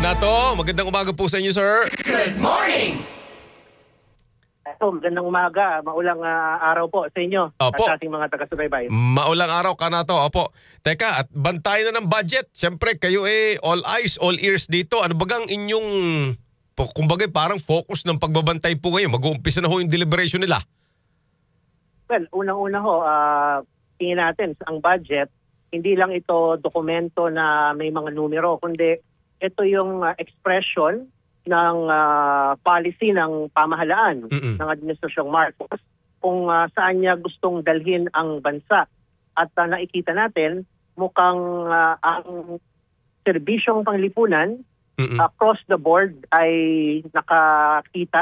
Kanato, magandang umaga po sa inyo, sir. Good morning! Ito, magandang umaga, maulang araw po sa inyo Opo. at sa ating mga taga-subaybay. Maulang araw, Kanato. Opo. Teka, at bantayan na ng budget. Siyempre, kayo all eyes, all ears dito. Ano bagang inyong, kumbaga parang focus ng pagbabantay po ngayon? Mag-uumpisa na ho yung deliberation nila. Well, unang-una ho, tingin natin ang budget, hindi lang ito dokumento na may mga numero, kundi ito yung expression ng policy ng pamahalaan ng Administrasyong Marcos kung saan niya gustong dalhin ang bansa. At nakikita natin mukhang ang serbisyong panglipunan across the board ay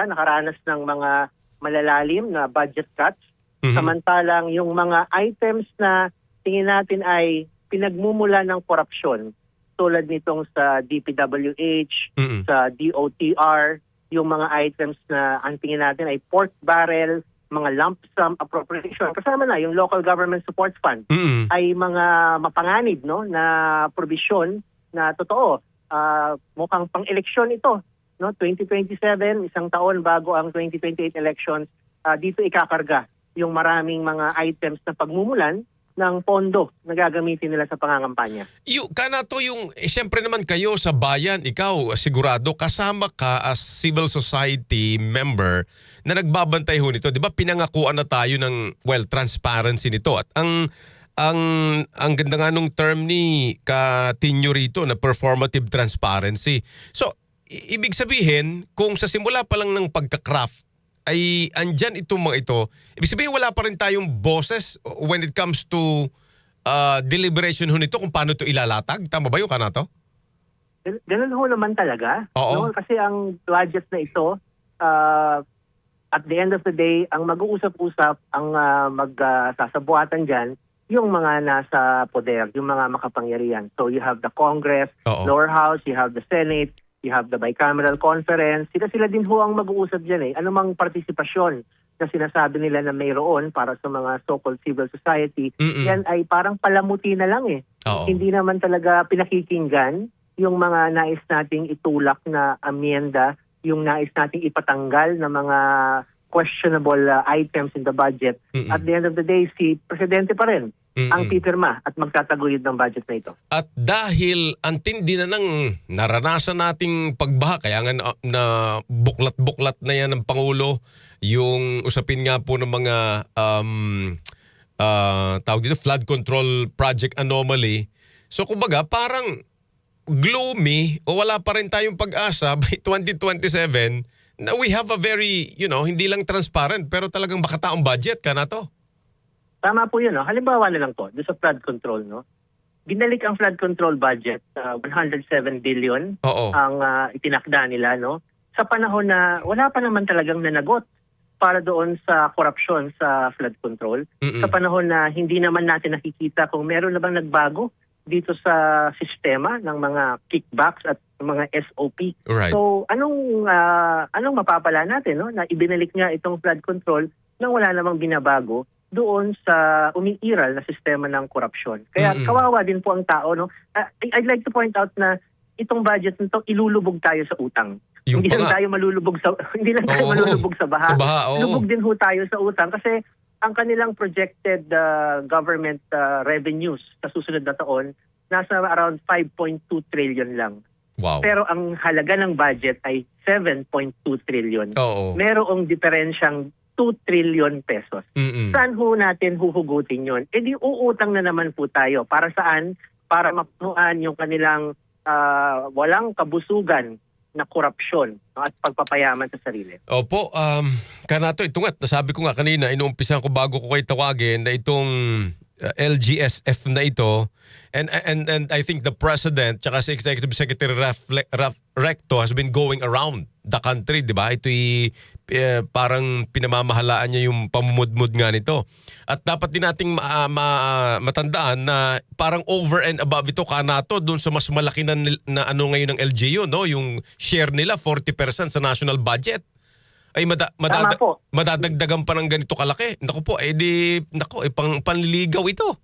nakaranas ng mga malalalim na budget cuts. Samantalang yung mga items na tingin natin ay pinagmumula ng korupsyon, tulad nitong sa DPWH, sa DOTR, yung mga items na ang tingin natin ay pork barrel, mga lump sum appropriation, kasama na yung Local Government Support Fund, ay mga mapanganib no, na probisyon na totoo. Mukhang pang-eleksyon ito. No? 2027, isang taon bago ang 2028 elections, dito ikakarga yung maraming mga items na pagmumulan ng pondo na gagamitin nila sa pangangampanya. Kanato, siyempre naman kayo sa bayan, ikaw sigurado kasama ka as civil society member na nagbabantay ho nito. Di ba pinangakuan na tayo ng, transparency nito. At ang ganda nga nung term ni Katinyo rito na performative transparency. So, ibig sabihin, kung sa simula pa lang ng pagka-craft, ay andyan itong mga ito, ibig sabihin wala pa rin tayong boses when it comes to deliberation ho nito kung paano ito ilalatag. Tama ba yun, Kanato? Ganun ho naman talaga. Oo. No? Kasi ang budget na ito, at the end of the day, ang mag-uusap-usap, ang magsasabuatan dyan, yung mga nasa poder, yung mga makapangyarihan. So you have the Congress, lower house, you have the Senate, you have the bicameral conference. Sila din ho ang mag-uusap dyan . Ano mang partisipasyon na sinasabi nila na mayroon para sa mga so-called civil society, yan ay parang palamuti na lang . Hindi naman talaga pinakikinggan yung mga nais nating itulak na amyenda, yung nais nating ipatanggal na mga questionable items in the budget. At the end of the day, si Presidente pa rin ang pipirma at magtataguyod ng budget na ito. At dahil ang tindi na ng naranasan nating pagbaha, kaya nga na buklat-buklat na yan ng Pangulo, yung usapin nga po ng mga tawag dito, flood control project anomaly. So kumbaga parang gloomy o wala pa rin tayong pag-asa by 2027 na we have a very, hindi lang transparent pero talagang makataong budget, Kanato. Tama po yun. Halimbawa na lang po, doon sa flood control. Binalik ang flood control budget, 107 billion ang itinakda nila. Sa panahon na wala pa naman talagang nanagot para doon sa korupsyon sa flood control. Sa panahon na hindi naman natin nakikita kung meron na bang nagbago dito sa sistema ng mga kickbacks at mga SOP. Right. So anong mapapala natin na ibinalik niya itong flood control nang wala namang binabago doon sa umiiral na sistema ng korupsyon. Kaya kawawa din po ang tao. I'd like to point out na itong budget nito ilulubog tayo sa utang. Hindi lang tayo malulubog sa baha. Lubog din ho tayo sa utang kasi ang kanilang projected government revenues sa susunod na taon nasa around 5.2 trillion lang. Wow. Pero ang halaga ng budget ay 7.2 trillion. Merong diferensyang 2 trillion pesos. Saan ho natin huhugutin yun? Di uutang na naman po tayo. Para saan? Para mapunuan yung kanilang walang kabusugan na korupsyon at pagpapayaman sa sarili. Opo, Kanato, ito nga, nasabi ko nga kanina, inuumpisan ko bago ko kayo tawagin na itong LGSF na ito, and I think the President tsaka si Executive Secretary Recto has been going around the country, di ba? Ito'y parang pinamamahalaan niya yung pamumudmud nga nito. At dapat din nating matandaan na parang over and above ito, Kanato, dun sa mas malaki na ano ngayon ng LGU, no? Yung share nila, 40% sa national budget. Ay madadagdagan pa ng ganito kalaki. Naku po, panliligaw ito.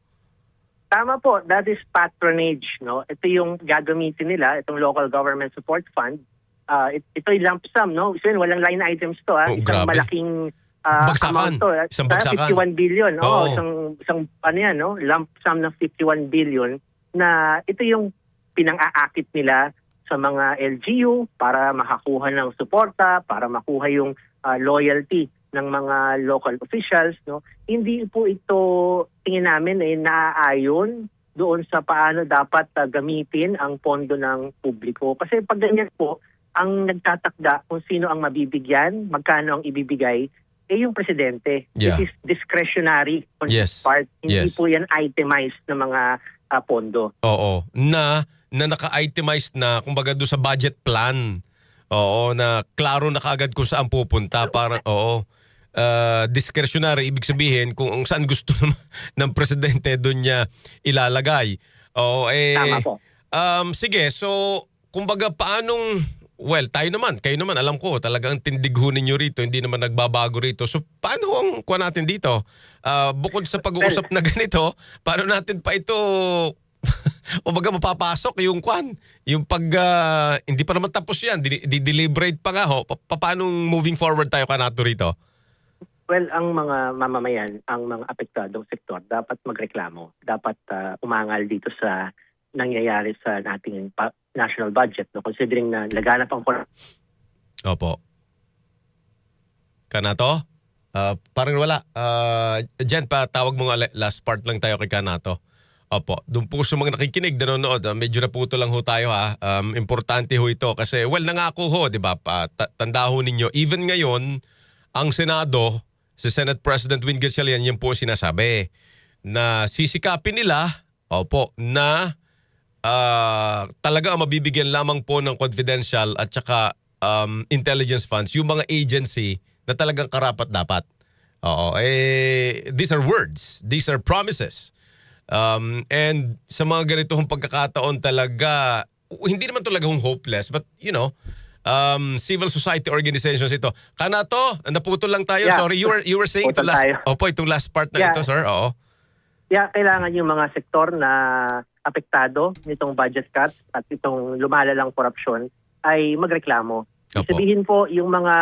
Tama po, that is patronage, no? Ito yung gagamitin nila, itong local government support fund. Ito yung lump sum, no? So yun, walang line items to, Oh, isang grabe. malaking Bagsakan. amount to. Isang bagsakan. 51 billion. Oo. Isang ano yan, no? Lump sum ng 51 billion na ito yung pinang-aakit nila sa mga LGU para makakuha ng suporta, para makuha yung loyalty ng mga local officials, no? Hindi po ito tingin namin naaayon doon sa paano dapat gamitin ang pondo ng publiko. Kasi pag ganyan po, ang nagtatakda kung sino ang mabibigyan, magkano ang ibibigay, yung presidente. Yeah. It is discretionary on his Yes. part. Hindi Yes. po yan itemized na mga pondo. Oo. Na naka-itemized na, kumbaga doon sa budget plan. Oo, na klaro na kaagad kung saan pupunta. Para, oo. Discretionary, ibig sabihin kung saan gusto ng presidente doon niya ilalagay. Oo, Tama po. sige, so kumbaga paanong, well, kayo naman, alam ko, talagang tindig ho ninyo rito, hindi naman nagbabago rito. So paano ang kuha natin dito? Bukod sa pag-uusap na ganito, paano natin pa ito, kumbaga mapapasok yung yung pag, hindi pa naman tapos yan, di-deliberate pa nga ho, paano moving forward tayo kanato rito? Well, ang mga mamamayan, ang mga apektadong sektor, dapat magreklamo. Dapat umangal dito sa nangyayari sa ating national budget. No? Considering na laganap ang Opo. Kanato? Parang wala. Diyan pa, tawag mo nga last part lang tayo kay Kanato. Opo. Doon po sa mga nakikinig, nanonood, medyo naputo lang ho tayo ha. Importante ho ito kasi, well, nangako ho, di ba? Tanda ho ninyo, even ngayon, ang Senado, si Senate President Win Gatchalian, yan po sinasabi na sisikapin nila, opo, na talaga ang mabibigyan lamang po ng confidential at saka intelligence funds, yung mga agency na talagang karapat-dapat. Oo, these are words, these are promises. And sa mga ganitong pagkakataon talaga, hindi naman talagang hopeless, but you know, civil society organizations ito. Kanato, naputol lang tayo. Yeah. Sorry, you were saying Putol tayo. itong last part na Yeah. ito, sir. Oo. Kaya kailangan yung mga sektor na apektado nitong budget cuts at itong lumalalang korupsyon ay magreklamo. Opo. Sabihin po yung mga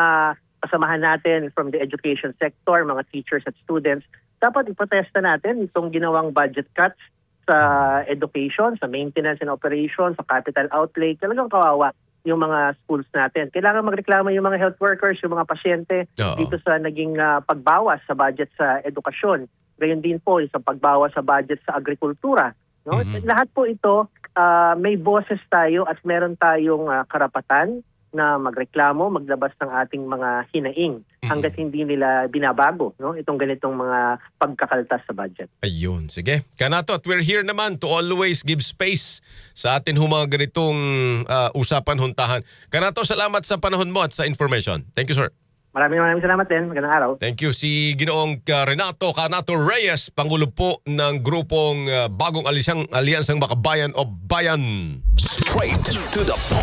kasamahan natin from the education sector, mga teachers at students, dapat iprotesta natin itong ginawang budget cuts sa education, sa maintenance and operation, sa capital outlay. Talagang kawawa yung mga schools natin. Kailangan magreklamo yung mga health workers, yung mga pasyente Oo. dito sa naging pagbawas sa budget sa edukasyon. Gayon din po sa pagbawas sa budget sa agrikultura. No? Mhm. Lahat po ito, may boses tayo at meron tayong karapatan na magreklamo, maglabas ng ating mga hinaing hanggat hindi nila binabago, no? Itong ganitong mga pagkakaltas sa budget. Ayun, sige. Kanato, at we're here naman to always give space sa atin mga ganitong usapan, huntahan. Kanato, salamat sa panahon mo at sa information. Thank you, sir. Maraming salamat din. Magandang araw. Thank you. Si Ginoong Renato Kanato Reyes, Pangulo po ng grupong Bagong Alyansang Makabayan o Bayan. Straight to the point.